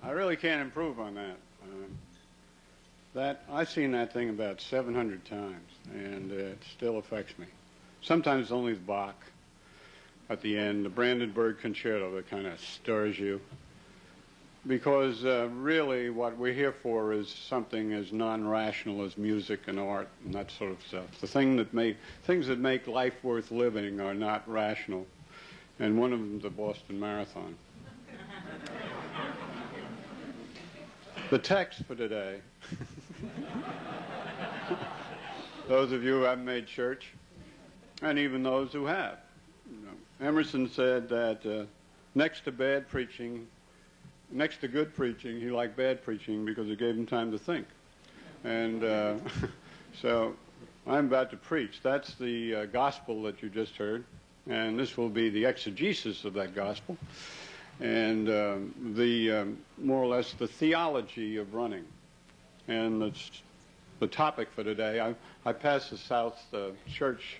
I really can't improve on that. I've seen that thing about 700 times, and it still affects me. Sometimes only the Bach at the end, the Brandenburg Concerto, that kind of stirs you. Because really what we're here for is something as non-rational as music and art and that sort of stuff. Things that make life worth living are not rational. And one of them is the Boston Marathon. The text for today, those of you who haven't made church, and even those who have. Emerson said that next to good preaching, he liked bad preaching because it gave him time to think. And so I'm about to preach. That's the gospel that you just heard, and this will be the exegesis of that gospel, and more or less the theology of running. And that's the topic for today. I passed the South Church,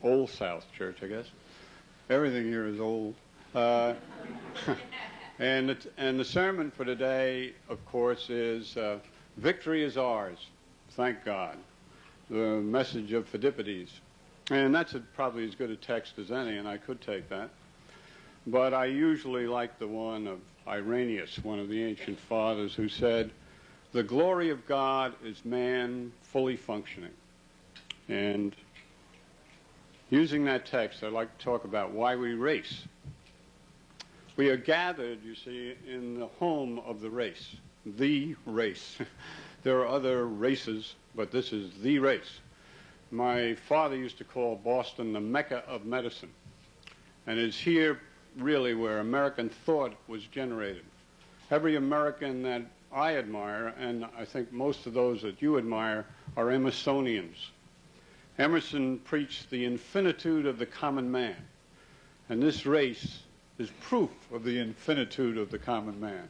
Old South Church, I guess. Everything here is old. And the sermon for today, of course, is Victory is Ours, Thank God, the message of Phidippides. And that's probably as good a text as any, and I could take that. But I usually like the one of Irenaeus, one of the ancient fathers, who said, the glory of God is man fully functioning. And using that text, I'd like to talk about why we race. We are gathered, you see, in the home of the race, the race. There are other races, but this is the race. My father used to call Boston the Mecca of medicine, and it's here really where American thought was generated. Every American that I admire, and I think most of those that you admire, are Emersonians. Emerson preached the infinitude of the common man, and this race is proof of the infinitude of the common man.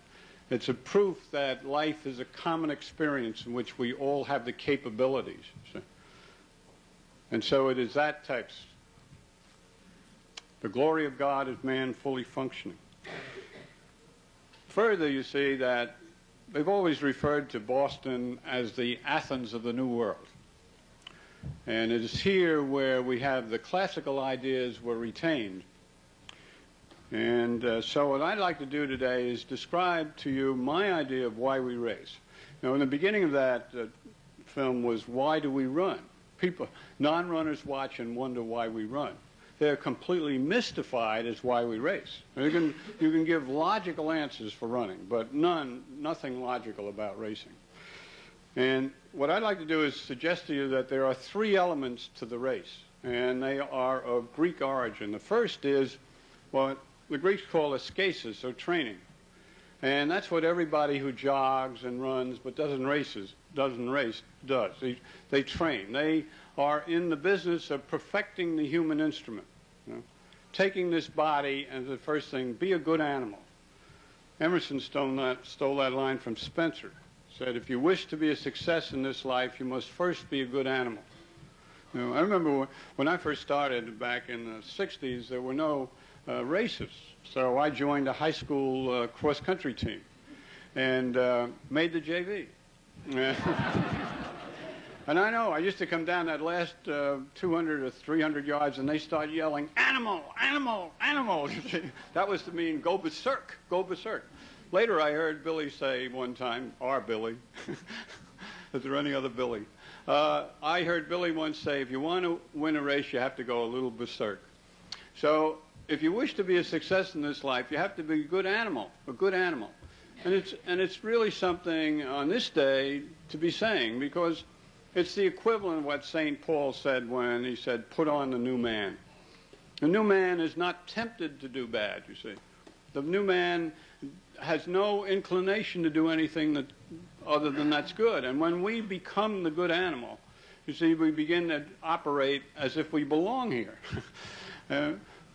It's a proof that life is a common experience in which we all have the capabilities. And so it is that text. The glory of God is man fully functioning. Further, you see that they've always referred to Boston as the Athens of the New World. And it is here where we have the classical ideas were retained. And so what I'd like to do today is describe to you my idea of why we race. Now, in the beginning of that film was, why do we run? People, non-runners watch and wonder why we run. They're completely mystified as why we race. You can give logical answers for running, but nothing logical about racing. And what I'd like to do is suggest to you that there are three elements to the race, and they are of Greek origin. The first is what the Greeks call ascesis, or training. And that's what everybody who jogs and runs but doesn't race does. They train. They are in the business of perfecting the human instrument. Taking this body as the first thing, be a good animal. Emerson stole that line from Spencer. Said, if you wish to be a success in this life, you must first be a good animal. I remember when I first started back in the 60s, there were no races. So I joined a high school cross-country team and made the JV. And I know, I used to come down that last 200 or 300 yards and they start yelling, animal, animal, animal. That was to mean go berserk, go berserk. Later I heard Billy say one time, our Billy, is there any other Billy? I heard Billy once say, if you want to win a race, you have to go a little berserk. So if you wish to be a success in this life, you have to be a good animal, a good animal. And it's really something on this day to be saying, because it's the equivalent of what St. Paul said when he said, put on the new man. The new man is not tempted to do bad, you see. The new man has no inclination to do anything other than that's good. And when we become the good animal, you see, we begin to operate as if we belong here.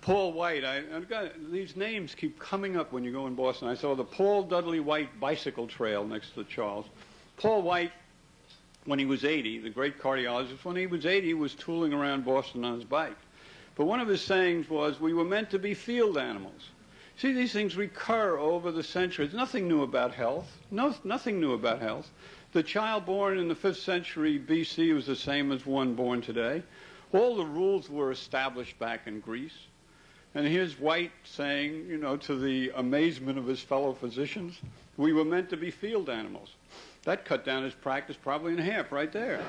Paul White, these names keep coming up when you go in Boston. I saw the Paul Dudley White bicycle trail next to the Charles. Paul White, when he was 80, the great cardiologist, when he was 80, he was tooling around Boston on his bike. But one of his sayings was, we were meant to be field animals. See, these things recur over the centuries. Nothing new about health. Nothing new about health. The child born in the 5th century BC was the same as one born today. All the rules were established back in Greece. And here's White saying, you know, to the amazement of his fellow physicians, we were meant to be field animals. That cut down his practice probably in half right there.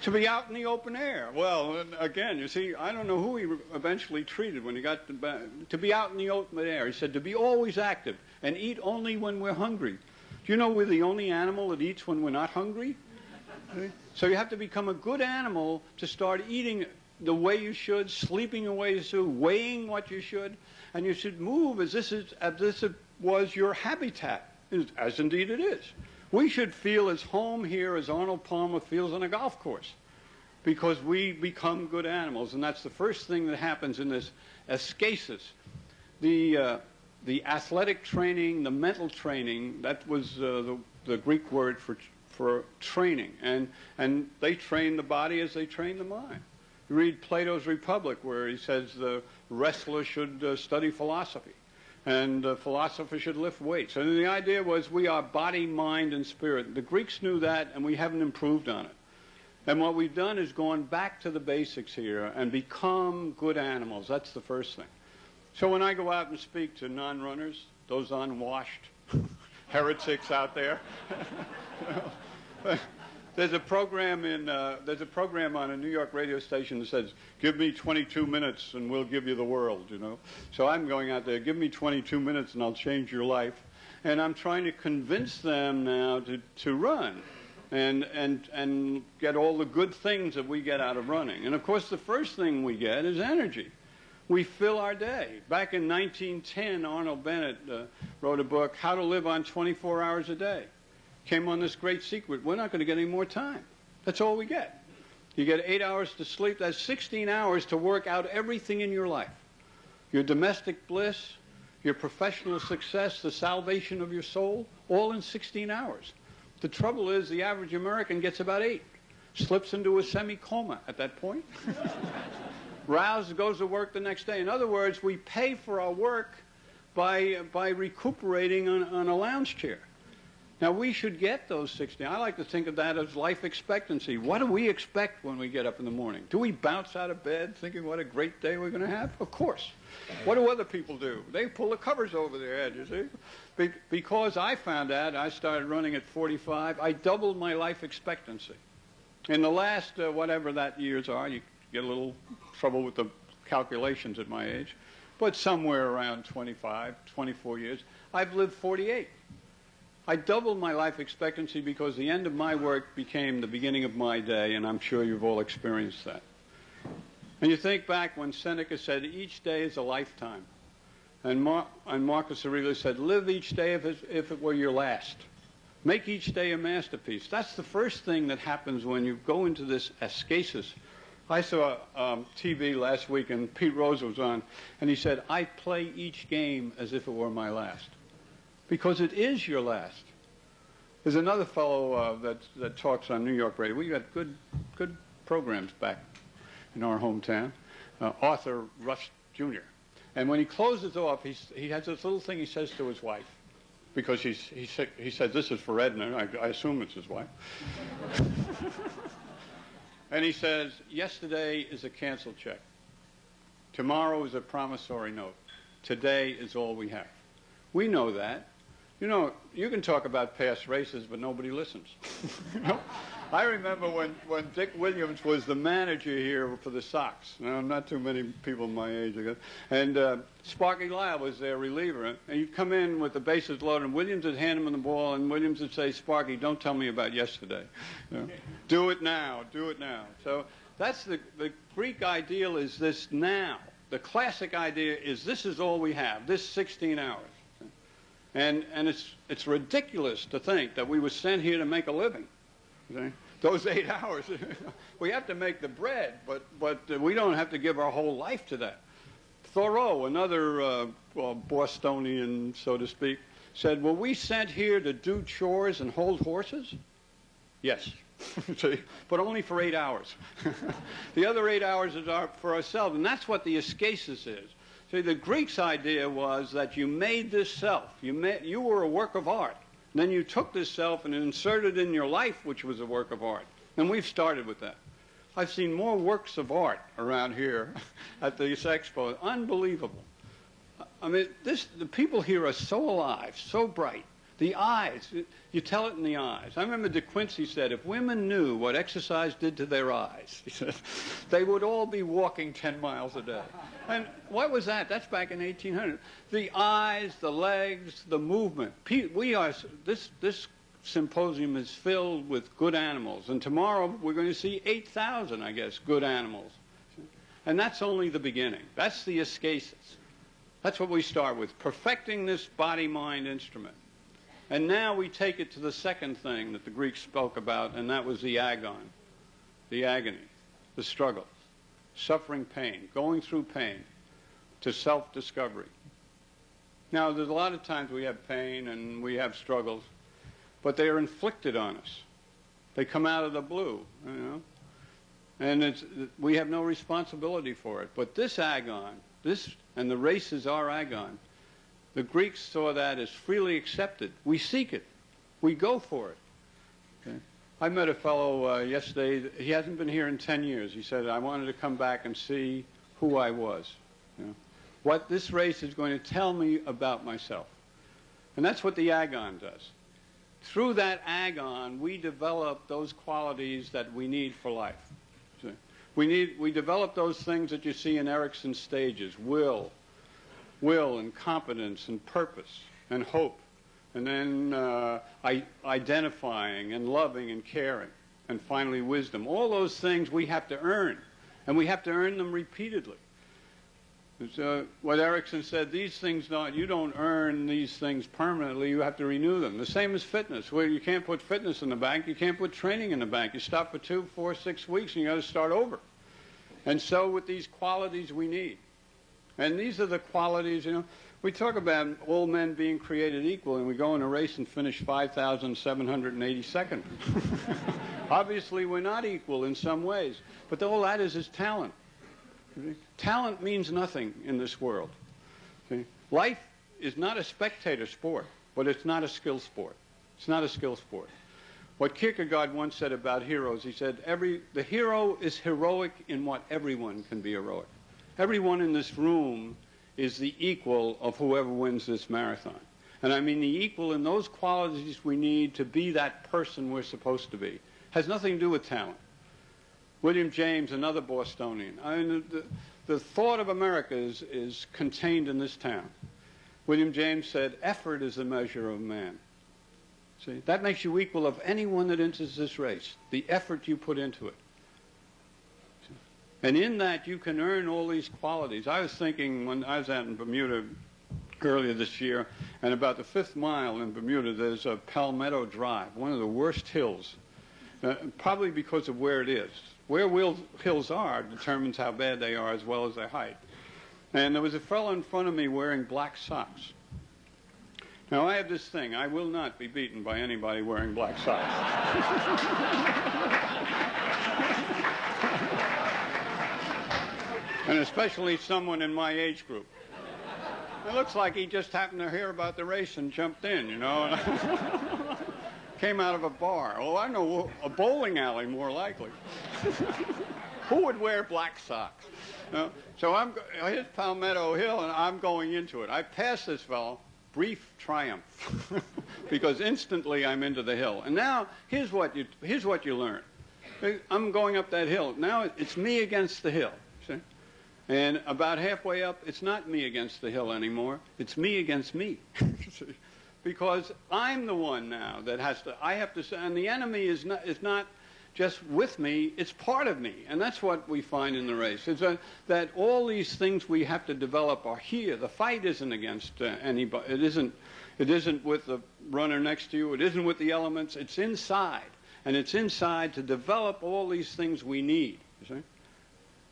To be out in the open air. Well, again, you see, I don't know who he eventually treated when he got to be out in the open air. He said to be always active and eat only when we're hungry. Do you know we're the only animal that eats when we're not hungry? So you have to become a good animal to start eating the way you should, sleeping the way you should, weighing what you should, and you should move as this was your habitat, as indeed it is. We should feel as home here as Arnold Palmer feels on a golf course, because we become good animals, and that's the first thing that happens in this ascesis. The athletic training, the mental training, that was the Greek word for training, and they train the body as they train the mind. You read Plato's Republic, where he says the wrestler should study philosophy, and the philosopher should lift weights. And the idea was we are body, mind, and spirit. The Greeks knew that, and we haven't improved on it. And what we've done is gone back to the basics here and become good animals. That's the first thing. So when I go out and speak to non-runners, those unwashed heretics out there, there's a program on a New York radio station that says, "Give me 22 minutes and we'll give you the world," you know. So I'm going out there, give me 22 minutes and I'll change your life. And I'm trying to convince them now to run and get all the good things that we get out of running. And of course the first thing we get is energy. We fill our day. Back in 1910, Arnold Bennett wrote a book, How to Live on 24 Hours a Day. Came on this great secret. We're not going to get any more time. That's all we get. You get 8 hours to sleep. That's 16 hours to work out everything in your life. Your domestic bliss, your professional success, the salvation of your soul, all in 16 hours. The trouble is the average American gets about 8. Slips into a semi-coma at that point. Roused, goes to work the next day. In other words, we pay for our work by recuperating on a lounge chair. Now, we should get those 16. I like to think of that as life expectancy. What do we expect when we get up in the morning? Do we bounce out of bed thinking what a great day we're going to have? Of course. What do other people do? They pull the covers over their head, you see. Because I found out, I started running at 45, I doubled my life expectancy. In the last, whatever that years are, you get a little trouble with the calculations at my age, but somewhere around 25, 24 years, I've lived 48. I doubled my life expectancy because the end of my work became the beginning of my day, and I'm sure you've all experienced that. And you think back when Seneca said, each day is a lifetime. And Marcus Aurelius said, live each day if it were your last. Make each day a masterpiece. That's the first thing that happens when you go into this ascesis. I saw TV last week, and Pete Rose was on, and he said, I play each game as if it were my last. Because it is your last. There's another fellow that talks on New York radio. We got good programs back in our hometown, Arthur Rush Jr. And when he closes off, he has this little thing he says to his wife, because he says, this is for Edna. I assume it's his wife. And he says, yesterday is a canceled check. Tomorrow is a promissory note. Today is all we have. We know that. You know, you can talk about past races, but nobody listens. You know? I remember when Dick Williams was the manager here for the Sox. Now, not too many people my age ago. And Sparky Lyle was their reliever. And you'd come in with the bases loaded, and Williams would hand him the ball, and Williams would say, Sparky, don't tell me about yesterday. You know? Do it now. Do it now. So that's the Greek ideal is this now. The classic idea is this is all we have, this 16 hours. And it's ridiculous to think that we were sent here to make a living. Okay? Those 8 hours, we have to make the bread, but we don't have to give our whole life to that. Thoreau, another Bostonian, so to speak, said, were we sent here to do chores and hold horses? Yes. See? But only for 8 hours. The other 8 hours is for ourselves, and that's what the ascesis is. See, the Greeks' idea was that you made this self. You were a work of art. And then you took this self and inserted in your life, which was a work of art. And we've started with that. I've seen more works of art around here at this expo. Unbelievable. I mean, the people here are so alive, so bright. The eyes, you tell it in the eyes. I remember De Quincey said, if women knew what exercise did to their eyes, he said, they would all be walking 10 miles a day. And what was that? That's back in 1800. The eyes, the legs, the movement. This symposium is filled with good animals. And tomorrow we're going to see 8,000, I guess, good animals. And that's only the beginning. That's the ascesis. That's what we start with, perfecting this body-mind instrument. And now we take it to the second thing that the Greeks spoke about, and that was the agon, the agony, the struggle, suffering pain, going through pain to self-discovery. Now, there's a lot of times we have pain and we have struggles, but they are inflicted on us. They come out of the blue, you know, and we have no responsibility for it. But this agon, and the race is our agon, the Greeks saw that as freely accepted. We seek it. We go for it. Okay? I met a fellow yesterday. He hasn't been here in 10 years. He said, I wanted to come back and see who I was. You know? What this race is going to tell me about myself. And that's what the agon does. Through that agon, we develop those qualities that we need for life. See? We develop those things that you see in Erickson's stages, will and competence and purpose and hope, and then identifying and loving and caring, and finally wisdom. All those things we have to earn, and we have to earn them repeatedly. What Erickson said, these things you don't earn these things permanently, you have to renew them. The same as fitness, where you can't put fitness in the bank, you can't put training in the bank. You stop for 2, 4, 6 weeks and you got to start over. And so with these qualities we need. And these are the qualities, you know, we talk about all men being created equal, and we go in a race and finish 5,782nd. Obviously, we're not equal in some ways, but all that is talent. Talent means nothing in this world. See? Life is not a spectator sport, but it's not a skill sport. It's not a skill sport. What Kierkegaard once said about heroes, he said, the hero is heroic in what everyone can be heroic. Everyone in this room is the equal of whoever wins this marathon. And I mean the equal in those qualities we need to be that person we're supposed to be. Has nothing to do with talent. William James, another Bostonian. I mean, the thought of America is contained in this town. William James said, effort is the measure of man. See, that makes you equal of anyone that enters this race, the effort you put into it. And in that, you can earn all these qualities. I was thinking when I was out in Bermuda earlier this year, and about the 5th mile in Bermuda, there's a Palmetto Drive, one of the worst hills, probably because of where it is. Where hills are determines how bad they are as well as their height. And there was a fellow in front of me wearing black socks. Now, I have this thing. I will not be beaten by anybody wearing black socks. And especially someone in my age group. It looks like he just happened to hear about the race and jumped in, you know. Came out of a bar. Oh, I know, a bowling alley, more likely. Who would wear black socks? So I hit Palmetto Hill, and I'm going into it. I pass this fellow, brief triumph, because instantly I'm into the hill. And now, here's what you learn. I'm going up that hill. Now it's me against the hill. See? And about halfway up, it's not me against the hill anymore. It's me against me. Because I'm the one now that I have to say, and the enemy is not just with me, it's part of me. And that's what we find in the race, is that all these things we have to develop are here. The fight isn't against anybody. It isn't with the runner next to you. It isn't with the elements. It's inside. And it's inside to develop all these things we need, you see?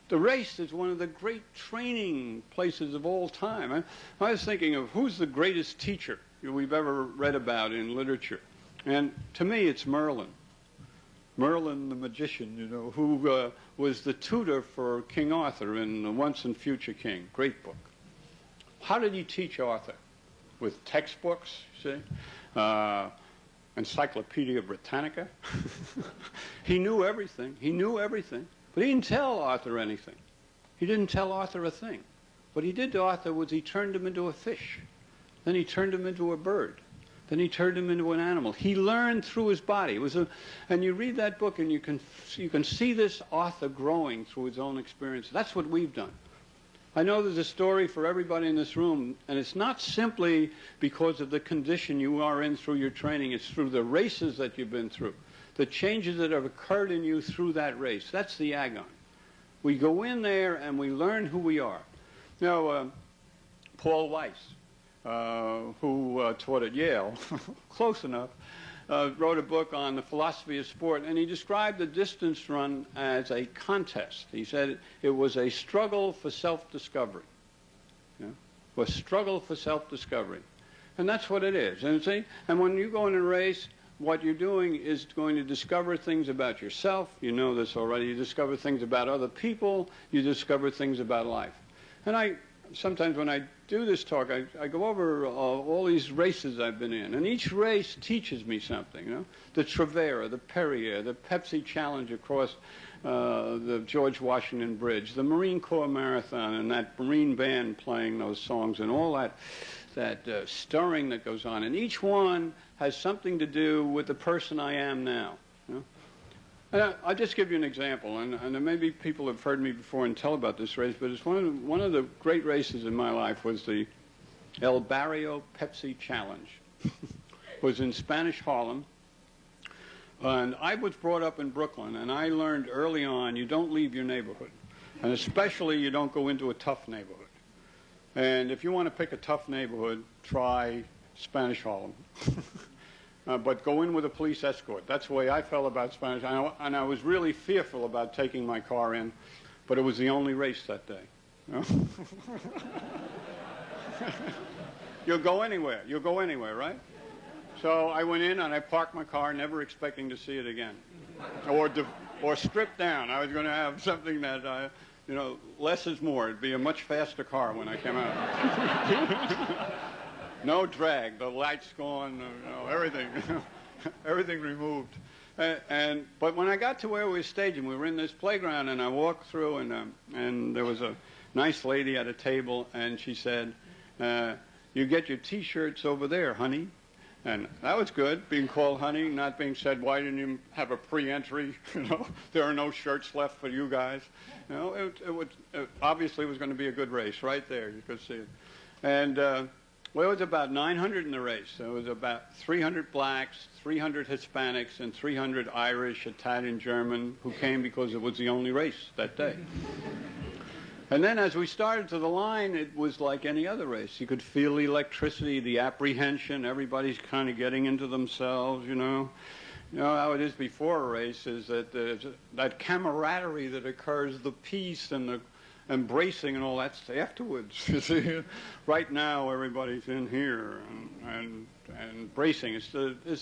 The race is one of the great training places of all time. I was thinking of who's the greatest teacher we've ever read about in literature. And to me, it's Merlin. Merlin the magician, you know, who was the tutor for King Arthur in The Once and Future King. Great book. How did he teach Arthur? With textbooks, see? Encyclopedia Britannica. He knew everything. He knew everything. But he didn't tell Arthur anything. He didn't tell Arthur a thing. What he did to Arthur was he turned him into a fish. Then he turned him into a bird. Then he turned him into an animal. He learned through his body. And you read that book and you can see this Arthur growing through his own experience. That's what we've done. I know there's a story for everybody in this room, and it's not simply because of the condition you are in through your training. It's through the races that you've been through, the changes that have occurred in you through that race. That's the agon. We go in there and we learn who we are. You know, Paul Weiss, who taught at Yale, close enough, wrote a book on the philosophy of sport, and he described the distance run as a contest. He said it was a struggle for self-discovery. Yeah? A struggle for self-discovery. And that's what it is. And, see, and when you go in a race, what you're doing is going to discover things about yourself. You know this already. You discover things about other people. You discover things about life. And sometimes when I do this talk, I go over all these races I've been in, and each race teaches me something. You know, the Trevera, the Perrier, the Pepsi Challenge across the George Washington Bridge, the Marine Corps Marathon, and that Marine band playing those songs, and all that stirring that goes on. And each one has something to do with the person I am now. You know? And I'll just give you an example, and maybe people have heard me before and tell about this race, but it's one of the great races in my life was the El Barrio Pepsi Challenge. It was in Spanish Harlem, and I was brought up in Brooklyn, and I learned early on you don't leave your neighborhood, and especially you don't go into a tough neighborhood. And if you want to pick a tough neighborhood, try Spanish Harlem. But go in with a police escort. That's the way I felt about Spanish. And I was really fearful about taking my car in, but it was the only race that day. You know? You'll go anywhere. You'll go anywhere, right? So I went in and I parked my car, never expecting to see it again. Or stripped down. I was going to have something that, you know, less is more. It'd be a much faster car when I came out. No drag, the lights gone, you know, everything, everything removed. But when I got to where we were staging, we were in this playground, and I walked through, and there was a nice lady at a table, and she said, "You get your T-shirts over there, honey." And that was good, being called honey, not being said, "Why didn't you have a pre-entry?" You know, there are no shirts left for you guys. You know, it obviously was going to be a good race right there. You could see it. And well, it was about 900 in the race. There was about 300 blacks, 300 Hispanics, and 300 Irish, Italian, German, who came because it was the only race that day. And then as we started to the line, it was like any other race. You could feel the electricity, the apprehension. Everybody's kind of getting into themselves, you know. You know how it is before a race is that that camaraderie that occurs, the peace and the embracing and all that's afterwards. You see, right now everybody's in here and embracing. It's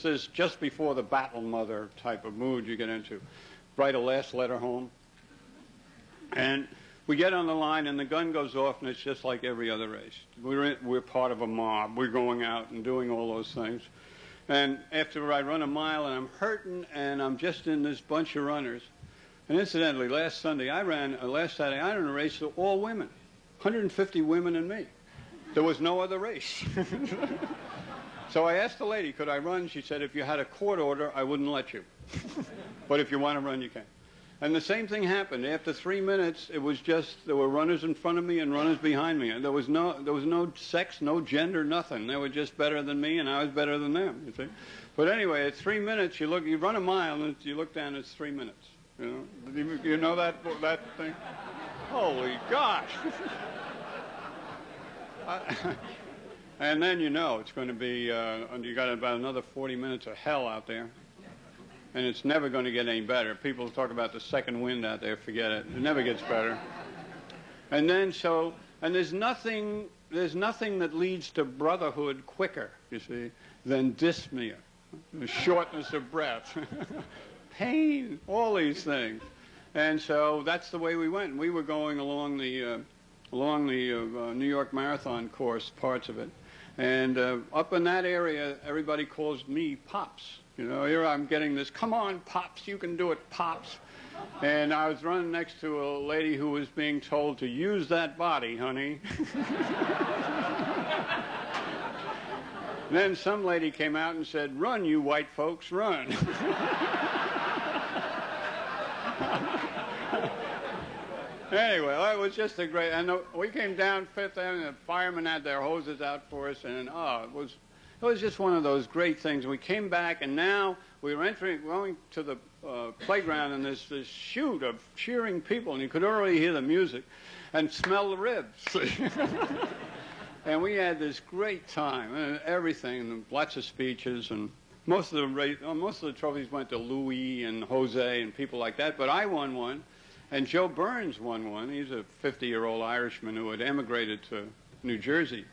this just before the battle mother type of mood you get into. Write a last letter home. And we get on the line and the gun goes off and it's just like every other race. We're part of a mob. We're going out and doing all those things. And after I run a mile and I'm hurting and I'm just in this bunch of runners. And incidentally, last Saturday, I ran a race of all women, 150 women and me. There was no other race. So I asked the lady, could I run? She said, if you had a court order, I wouldn't let you. But if you want to run, you can. And the same thing happened. After 3 minutes, it was just, there were runners in front of me and runners behind me. And there was no sex, no gender, nothing. They were just better than me, and I was better than them, you see. But anyway, at 3 minutes, you run a mile, and you look down, it's 3 minutes. You know that thing? Holy gosh! And then you know it's going to be, you got about another 40 minutes of hell out there. And it's never going to get any better. People talk about the second wind out there, forget it. It never gets better. And then there's nothing that leads to brotherhood quicker, you see, than dyspnea, the shortness of breath. Pain, all these things. And so that's the way we went. We were going along along the New York Marathon course, parts of it. And up in that area, everybody calls me Pops. You know, here I'm getting this, come on, Pops, you can do it, Pops. And I was running next to a lady who was being told to use that body, honey. Then some lady came out and said, run, you white folks, run. Anyway, it was just a great, and we came down Fifth Avenue, the firemen had their hoses out for us, and it was just one of those great things. We came back, and now we were going to the playground, and there's this chute of cheering people, and you could already hear the music and smell the ribs. And we had this great time, and everything, and lots of speeches, and most of the trophies went to Louis and Jose and people like that, but I won one, and Joe Burns won one. He's a 50-year-old Irishman who had emigrated to New Jersey.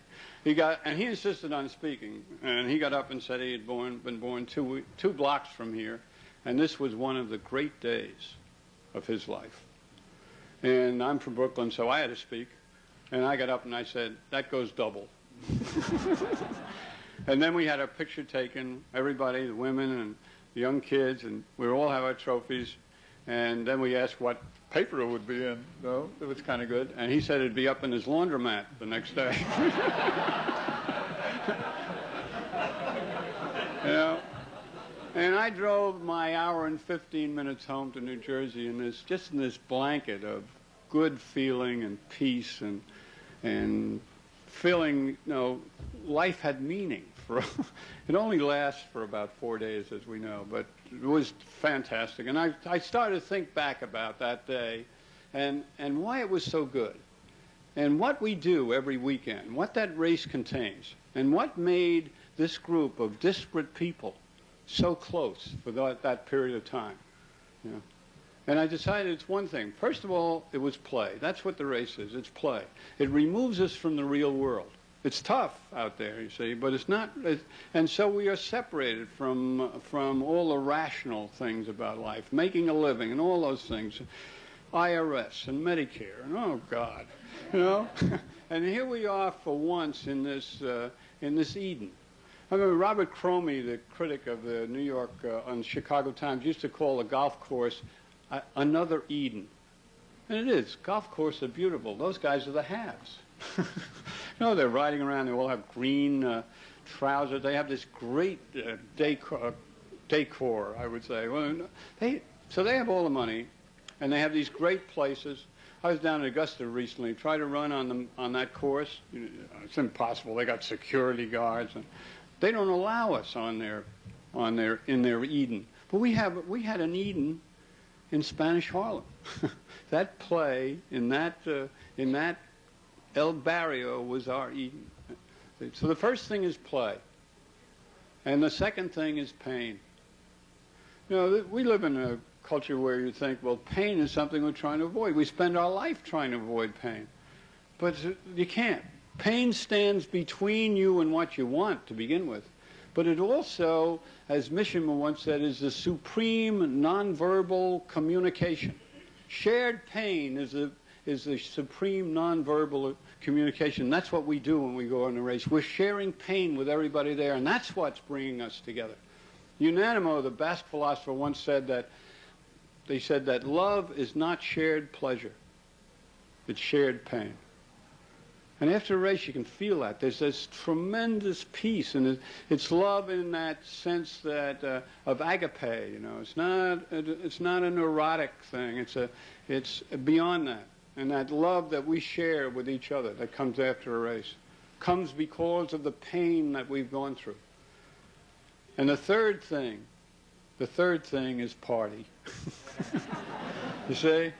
He insisted on speaking, and he got up and said he had been born two blocks from here, and this was one of the great days of his life. And I'm from Brooklyn, so I had to speak. And I got up and I said, that goes double. And then we had a picture taken, everybody, the women and the young kids, and we all have our trophies. And then we asked what paper it would be in. No, it was kind of good. And he said it'd be up in his laundromat the next day. You know? And I drove my hour and 15 minutes home to New Jersey in this blanket of good feeling and peace and feeling, you know, life had meaning. It only lasts for about 4 days, as we know, but it was fantastic. And I started to think back about that day and why it was so good and what we do every weekend, what that race contains, and what made this group of disparate people so close for that period of time. You know? And I decided it's one thing. First of all, it was play. That's what the race is. It's play. It removes us from the real world. It's tough out there, you see, but it's not. And so we are separated from all the rational things about life, making a living and all those things, IRS and Medicare, and oh God, you know. And here we are for once in this Eden. I remember Robert Cromie, the critic of the New York on Chicago Times, used to call a golf course another Eden. And it is. Golf courses are beautiful. Those guys are the haves. You know, they're riding around. They all have green trousers. They have this great decor, I would say. Well, so they have all the money, and they have these great places. I was down in Augusta recently, tried to run on that course. It's impossible. They got security guards, and they don't allow us in their Eden. But we had an Eden in Spanish Harlem. That play in that El Barrio was our Eden. So the first thing is play, and the second thing is pain. You know, we live in a culture where you think, well, pain is something we're trying to avoid. We spend our life trying to avoid pain, but you can't. Pain stands between you and what you want to begin with. But it also, as Mishima once said, is the supreme nonverbal communication. Shared pain is the supreme nonverbal communication. That's what we do when we go on a race. We're sharing pain with everybody there, and that's what's bringing us together. Unanimo, the Basque philosopher, once said that love is not shared pleasure. It's shared pain. And after a race, you can feel that. There's this tremendous peace, and it's love in that sense that of agape. You know, it's not a neurotic thing. It's beyond that, and that love that we share with each other that comes after a race comes because of the pain that we've gone through. And the third thing is party. You see?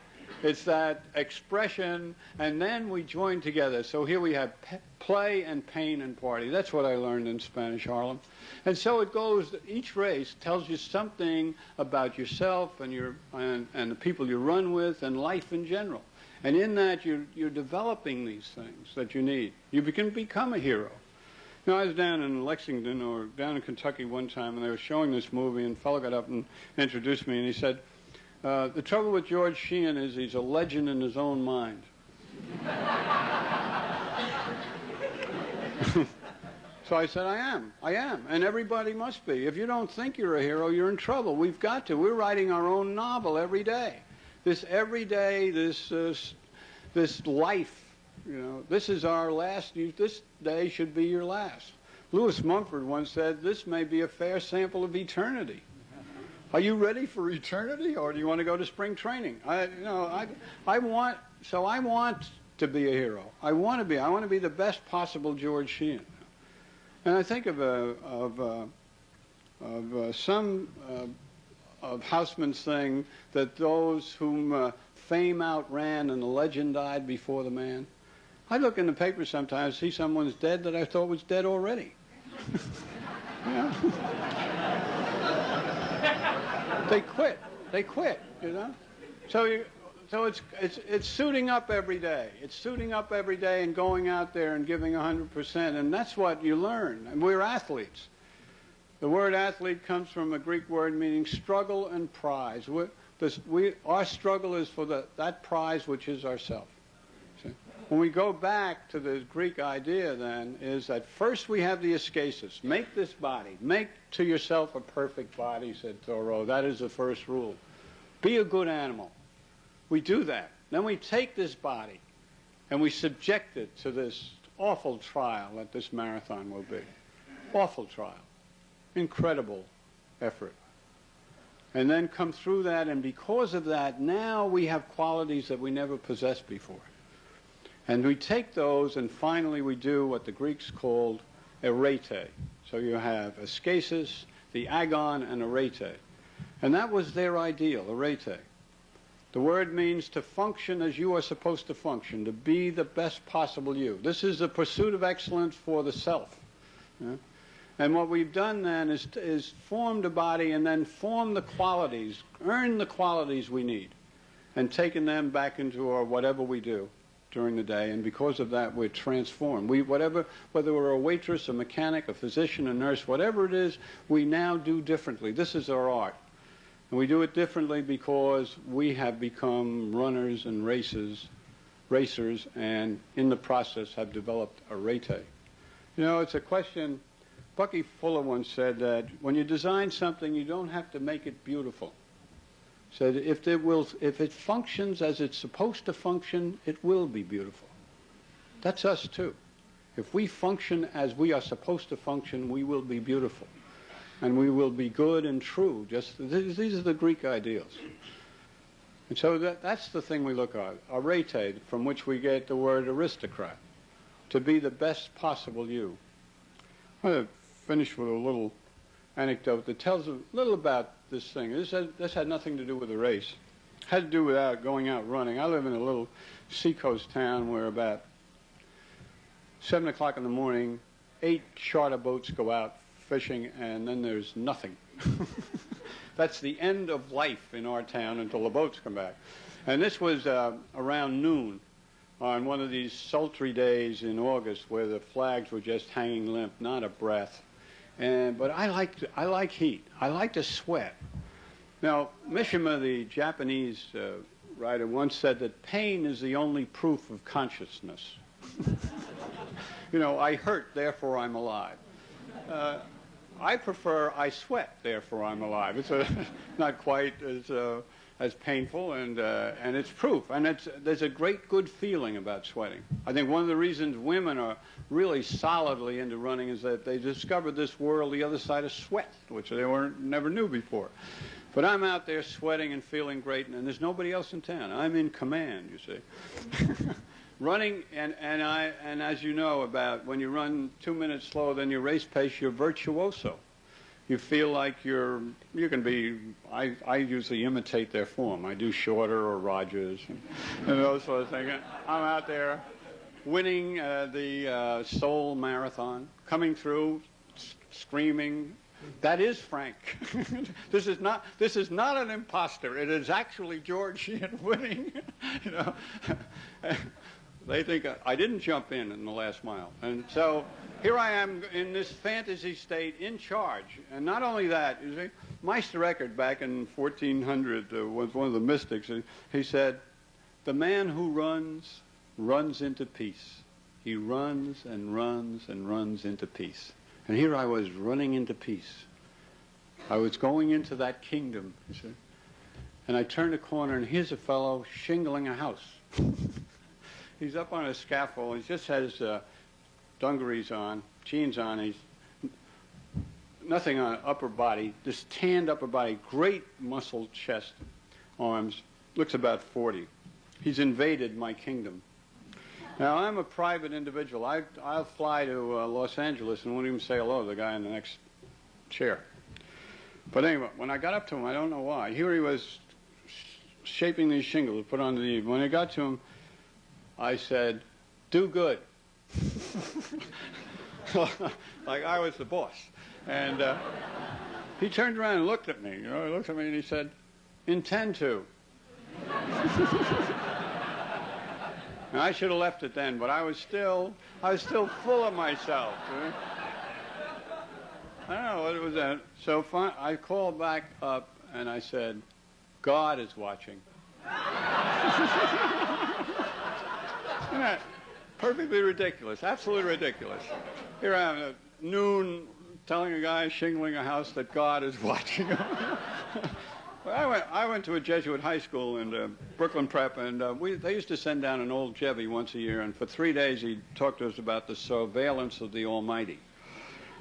It's that expression, and then we join together. So here we have play and pain and party. That's what I learned in Spanish Harlem. And so it goes, each race tells you something about yourself and the people you run with and life in general. And in that, you're developing these things that you need. You can become a hero. You know, I was down in Lexington or down in Kentucky one time, and they were showing this movie, and a fellow got up and introduced me, and he said, the trouble with George Sheehan is he's a legend in his own mind. So I said, I am, and everybody must be. If you don't think you're a hero, you're in trouble. We've got to. We're writing our own novel every day. This life, this is our last. This day should be your last. Lewis Mumford once said, this may be a fair sample of eternity. Are you ready for eternity, or do you want to go to spring training? I want to be a hero. I want to be the best possible George Sheehan. And I think of Houseman's saying that those whom fame outran and the legend died before the man. I look in the paper sometimes, see someone's dead that I thought was dead already. They quit, So it's suiting up every day. It's suiting up every day and going out there and giving 100%, and that's what you learn. And we're athletes. The word athlete comes from a Greek word meaning struggle and prize. Our struggle is for that prize which is ourself. When we go back to the Greek idea, then, is that first we have the ascesis. Make this body. Make to yourself a perfect body, said Thoreau. That is the first rule. Be a good animal. We do that. Then we take this body and we subject it to this awful trial that this marathon will be. Awful trial. Incredible effort. And then come through that, and because of that, now we have qualities that we never possessed before. And we take those, and finally we do what the Greeks called arete. So you have ascesis, the agon, and arete. And that was their ideal, arete. The word means to function as you are supposed to function, to be the best possible you. This is the pursuit of excellence for the self. And what we've done then is formed a body and then form the qualities, earn the qualities we need, and taken them back into our whatever we do during the day. And because of that, we're transformed. Whether we're a waitress, a mechanic, a physician, a nurse, whatever it is, we now do differently. This is our art. And we do it differently because we have become runners and racers, and in the process have developed arete. It's a question. Bucky Fuller once said that when you design something, you don't have to make it beautiful. Said if it functions as it's supposed to function, it will be beautiful. That's us too. If we function as we are supposed to function, we will be beautiful. And we will be good and true. These are the Greek ideals. And so that's the thing we look at. Arete, from which we get the word aristocrat. To be the best possible you. I'm going to finish with a little anecdote that tells a little about this thing. This had nothing to do with the race. It had to do with going out running. I live in a little seacoast town where about 7 o'clock in the morning, 8 charter boats go out fishing, and then there's nothing. That's the end of life in our town until the boats come back. And this was around noon on one of these sultry days in August where the flags were just hanging limp, not a breath. But I like heat. I like to sweat. Now, Mishima, the Japanese writer, once said that pain is the only proof of consciousness. I hurt, therefore I'm alive. I prefer I sweat, therefore I'm alive. It's not quite as painful, and it's proof. And there's a great good feeling about sweating. I think one of the reasons women are really solidly into running is that they discovered this world, the other side of sweat, which they never knew before. But I'm out there sweating and feeling great, and there's nobody else in town. I'm in command, you see. Running, and as you know, about when you run 2 minutes slower than your race pace, you're virtuoso. You feel like you can be, I usually imitate their form. I do Shorter or Rogers and those sort of things. I'm out there winning the Seoul Marathon, coming through, screaming. That is Frank. This is not an imposter. It is actually George Sheehan winning. They think I didn't jump in the last mile. And so here I am in this fantasy state in charge. And not only that, you see, Meister Eckhart back in 1400 was one of the mystics. He said, the man who runs runs into peace. He runs and runs and runs into peace. And here I was running into peace. I was going into that kingdom, you see. And I turned a corner, and here's a fellow shingling a house. He's up on a scaffold. He just has dungarees on, jeans on. He's nothing on upper body, this tanned upper body, great muscled chest, arms, looks about 40. He's invaded my kingdom. Now, I'm a private individual. I'll fly to Los Angeles and won't even say hello to the guy in the next chair. But anyway, when I got up to him, I don't know why. Here he was shaping these shingles to put on the eave. When I got to him, I said, "Do good." Like I was the boss. And he turned around and looked at me. You know, he looked at me and he said, "Intend to." And I should have left it then, but I was still full of myself. I don't know what it was that. So I called back up and I said, "God is watching." Isn't that perfectly ridiculous? Absolutely ridiculous. Here I am at noon telling a guy shingling a house that God is watching him. Well, I went to a Jesuit high school in Brooklyn Prep, and they used to send down an old Jebby once a year, and for 3 days he'd talk to us about the surveillance of the Almighty.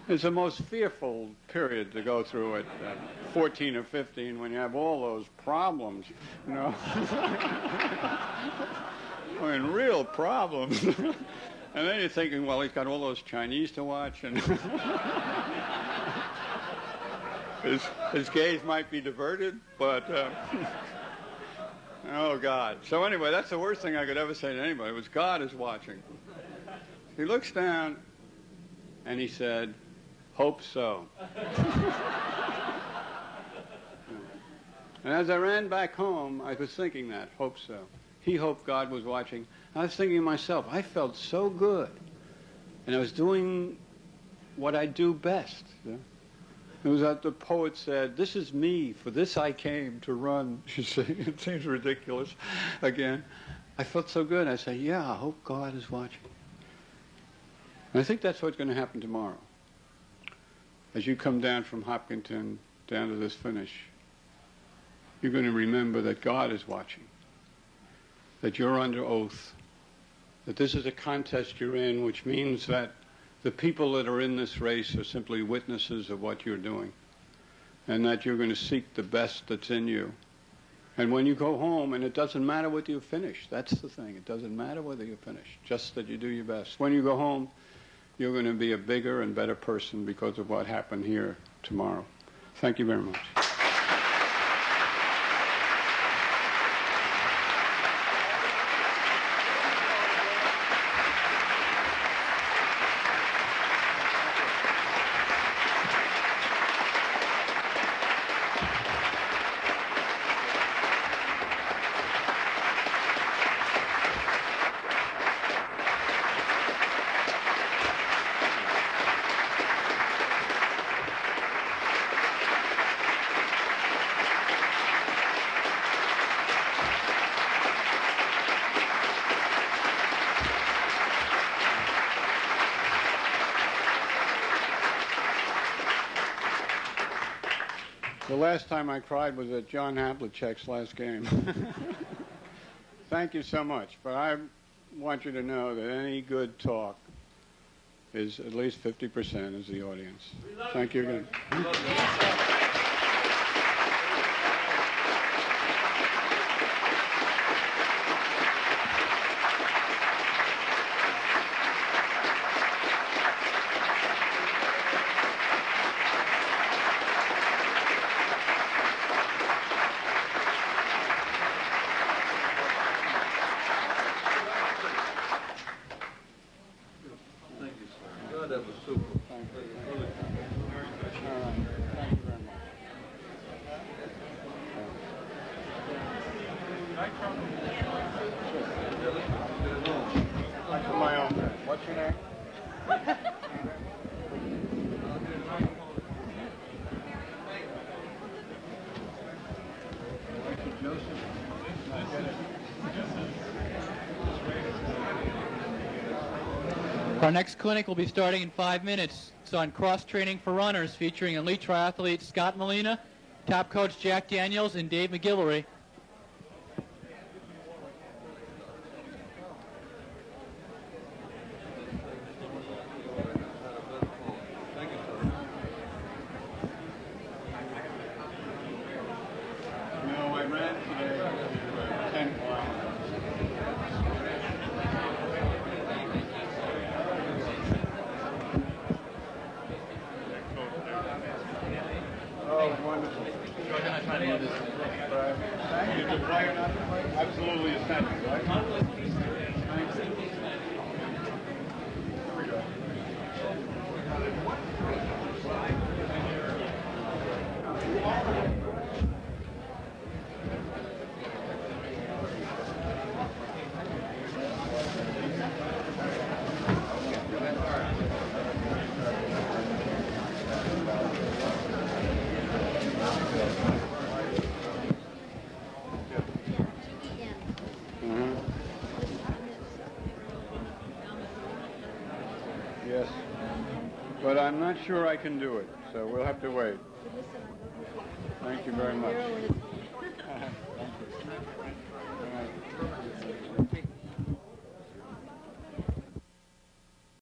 It's the most fearful period to go through at 14 or 15 when you have all those problems, you know. I mean, real problems. And then you're thinking, well, he's got all those Chinese to watch, and his gaze might be diverted, but oh, God. So anyway, that's the worst thing I could ever say to anybody, was God is watching. He looks down, and he said, "Hope so." And as I ran back home, I was thinking that, hope so. He hoped God was watching. I was thinking to myself, I felt so good. And I was doing what I do best. You know? It was that the poet said, "This is me, for this I came to run." You see, it seems ridiculous. Again, I felt so good. I said, yeah, I hope God is watching. And I think that's what's going to happen tomorrow. As you come down from Hopkinton down to this finish, you're going to remember that God is watching, that you're under oath, that this is a contest you're in, which means that the people that are in this race are simply witnesses of what you're doing, and that you're going to seek the best that's in you. And when you go home, and it doesn't matter whether you finish, that's the thing, it doesn't matter whether you finish, just that you do your best. When you go home, you're going to be a bigger and better person because of what happened here tomorrow. Thank you very much. The last time I cried was at John Havlicek's last game. Thank you so much. But I want you to know that any good talk is at least 50% is the audience. Thank you again. That was super. Thank you. All right. Thank you very much. I put my own. What's your name? Joseph. Our next clinic will be starting in 5 minutes. It's on cross-training for runners, featuring elite triathletes Scott Molina, top coach Jack Daniels, and Dave McGillivray. No, I ran today 10 miles. Oh, wonderful. Thank you. To play or not to play? Absolutely essential, right? Thank you. Here we go. Yes, but I'm not sure I can do it, so we'll have to wait. Thank you very much.